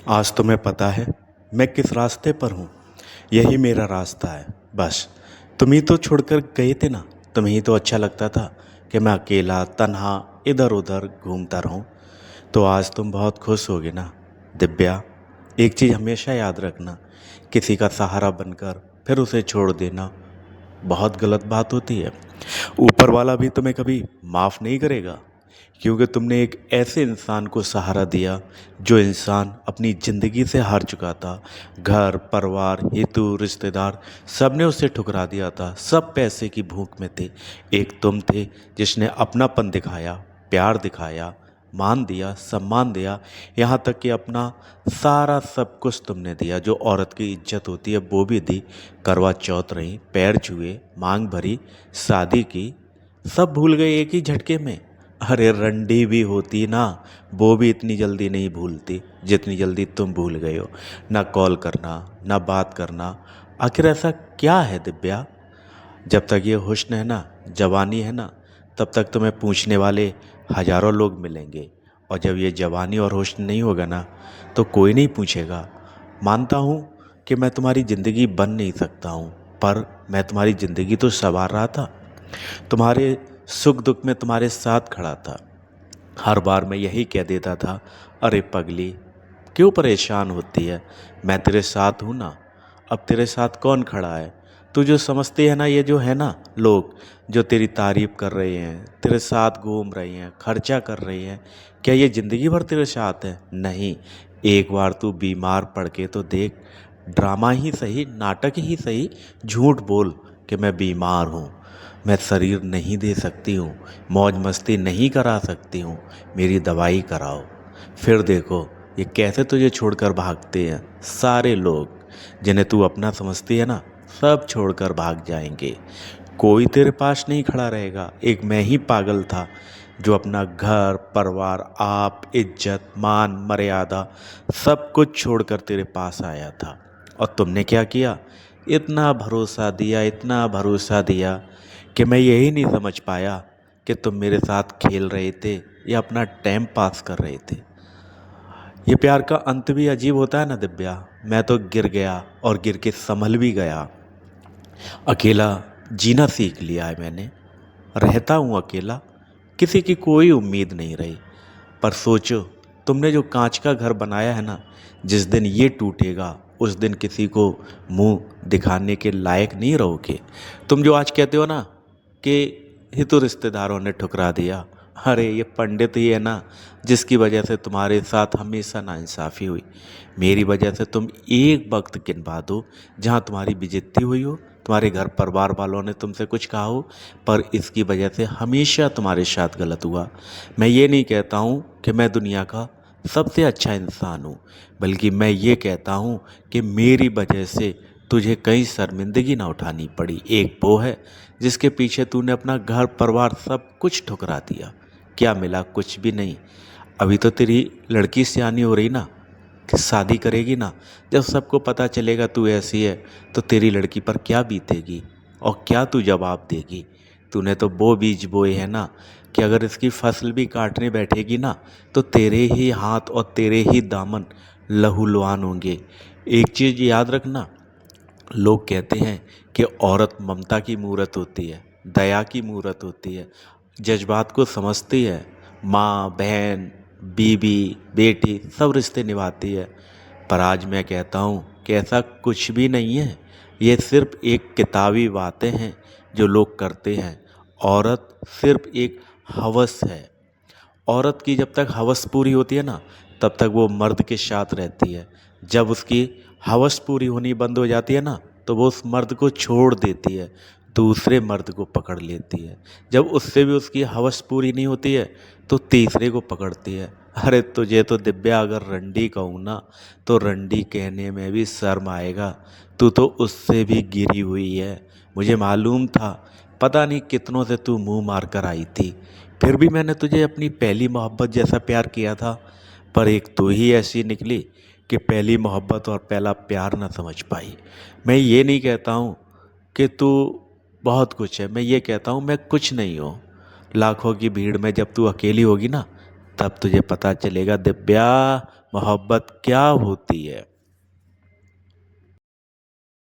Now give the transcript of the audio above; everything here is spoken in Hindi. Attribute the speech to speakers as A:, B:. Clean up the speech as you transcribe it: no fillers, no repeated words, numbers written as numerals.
A: आज तुम्हें पता है मैं किस रास्ते पर हूँ। यही मेरा रास्ता है। बस तुम ही तो छोड़कर गए थे ना। तुम्हें ही तो अच्छा लगता था कि मैं अकेला तन्हा इधर उधर घूमता रहूं। तो आज तुम बहुत खुश होगे ना। दिव्या, एक चीज़ हमेशा याद रखना, किसी का सहारा बनकर फिर उसे छोड़ देना बहुत गलत बात होती है। ऊपर वाला भी तुम्हें कभी माफ़ नहीं करेगा, क्योंकि तुमने एक ऐसे इंसान को सहारा दिया जो इंसान अपनी ज़िंदगी से हार चुका था। घर परिवार हितू रिश्तेदार सब ने उसे ठुकरा दिया था, सब पैसे की भूख में थे। एक तुम थे जिसने अपनापन दिखाया, प्यार दिखाया, मान दिया, सम्मान दिया, यहाँ तक कि अपना सारा सब कुछ तुमने दिया। जो औरत की इज्जत होती है वो भी दी। करवा चौथ रही, पैर छुए, मांग भरी, शादी की, सब भूल गए एक ही झटके में। अरे रंडी भी होती ना, वो भी इतनी जल्दी नहीं भूलती जितनी जल्दी तुम भूल गए हो। ना कॉल करना, ना बात करना। आखिर ऐसा क्या है दिव्या? जब तक ये हुस्न है ना, जवानी है ना, तब तक तुम्हें पूछने वाले हजारों लोग मिलेंगे। और जब ये जवानी और हुस्न नहीं होगा ना, तो कोई नहीं पूछेगा। मानता हूँ कि मैं तुम्हारी ज़िंदगी बन नहीं सकता हूँ, पर मैं तुम्हारी ज़िंदगी तो संवार रहा था। तुम्हारे सुख दुख में तुम्हारे साथ खड़ा था। हर बार मैं यही कह देता था, अरे पगली क्यों परेशान होती है, मैं तेरे साथ हूँ ना। अब तेरे साथ कौन खड़ा है? तू जो समझती है ना, ये जो है ना लोग जो तेरी तारीफ कर रहे हैं, तेरे साथ घूम रहे हैं, खर्चा कर रहे हैं, क्या ये ज़िंदगी भर तेरे साथ है? नहीं। एक बार तू बीमार पड़ के तो देख। ड्रामा ही सही, नाटक ही सही, झूठ बोल कि मैं बीमार हूँ, मैं शरीर नहीं दे सकती हूँ, मौज मस्ती नहीं करा सकती हूँ, मेरी दवाई कराओ। फिर देखो ये कैसे तुझे छोड़कर भागते हैं। सारे लोग जिन्हें तू अपना समझती है ना, सब छोड़कर भाग जाएंगे। कोई तेरे पास नहीं खड़ा रहेगा। एक मैं ही पागल था जो अपना घर परिवार आप इज्जत मान मर्यादा सब कुछ छोड़कर तेरे पास आया था। और तुमने क्या किया? इतना भरोसा दिया, इतना भरोसा दिया कि मैं यही नहीं समझ पाया कि तुम मेरे साथ खेल रहे थे या अपना टाइम पास कर रहे थे। ये प्यार का अंत भी अजीब होता है ना दिव्या। मैं तो गिर गया और गिर के संभल भी गया। अकेला जीना सीख लिया है मैंने। रहता हूँ अकेला, किसी की कोई उम्मीद नहीं रही। पर सोचो, तुमने जो कांच का घर बनाया है ना, जिस दिन ये टूटेगा उस दिन किसी को मुंह दिखाने के लायक नहीं रहोगे। तुम जो आज कहते हो ना कि हितू रिश्तेदारों ने ठुकरा दिया, अरे ये पंडित ही है ना जिसकी वजह से तुम्हारे साथ हमेशा नाइंसाफ़ी हुई। मेरी वजह से तुम एक वक्त गिनवा दो जहाँ तुम्हारी बेइज्जती हुई हो, तुम्हारे घर परिवार वालों ने तुमसे कुछ कहा हो, पर इसकी वजह से हमेशा तुम्हारे साथ गलत हुआ। मैं ये नहीं कहता हूँ कि मैं दुनिया का सबसे अच्छा इंसान हूँ, बल्कि मैं ये कहता हूँ कि मेरी वजह से तुझे कहीं शर्मिंदगी ना उठानी पड़ी। एक वो है जिसके पीछे तूने अपना घर परिवार सब कुछ ठुकरा दिया। क्या मिला? कुछ भी नहीं। अभी तो तेरी लड़की सियानी हो रही ना, कि शादी करेगी ना, जब सबको पता चलेगा तू ऐसी है, तो तेरी लड़की पर क्या बीतेगी और क्या तू जवाब देगी? तूने तो वो बीज बोए हैं ना कि अगर इसकी फसल भी काटने बैठेगी ना, तो तेरे ही हाथ और तेरे ही दामन लहूलुहान होंगे। एक चीज़ याद रखना, लोग कहते हैं कि औरत ममता की मूरत होती है, दया की मूरत होती है, जज्बात को समझती है, माँ बहन बीवी बेटी सब रिश्ते निभाती है। पर आज मैं कहता हूँ कि ऐसा कुछ भी नहीं है। ये सिर्फ एक किताबी बातें हैं जो लोग करते हैं। औरत सिर्फ एक हवस है। औरत की जब तक हवस पूरी होती है ना, तब तक वो मर्द के साथ रहती है। जब उसकी हवस पूरी होनी बंद हो जाती है ना, तो वो उस मर्द को छोड़ देती है, दूसरे मर्द को पकड़ लेती है। जब उससे भी उसकी हवस पूरी नहीं होती है, तो तीसरे को पकड़ती है। अरे तुझे तो दिव्या अगर रंडी कहूँ ना, तो रंडी कहने में भी शर्म आएगा। तू तो उससे भी गिरी हुई है। मुझे मालूम था, पता नहीं कितनों से तू मुंह मार कर आई थी, फिर भी मैंने तुझे अपनी पहली मोहब्बत जैसा प्यार किया था। पर एक तू ही ऐसी निकली कि पहली मोहब्बत और पहला प्यार ना समझ पाई। मैं ये नहीं कहता हूँ कि तू बहुत कुछ है, मैं ये कहता हूँ मैं कुछ नहीं हूँ। लाखों की भीड़ में जब तू अकेली होगी ना, तब तुझे पता चलेगा दिव्या, मोहब्बत क्या होती है।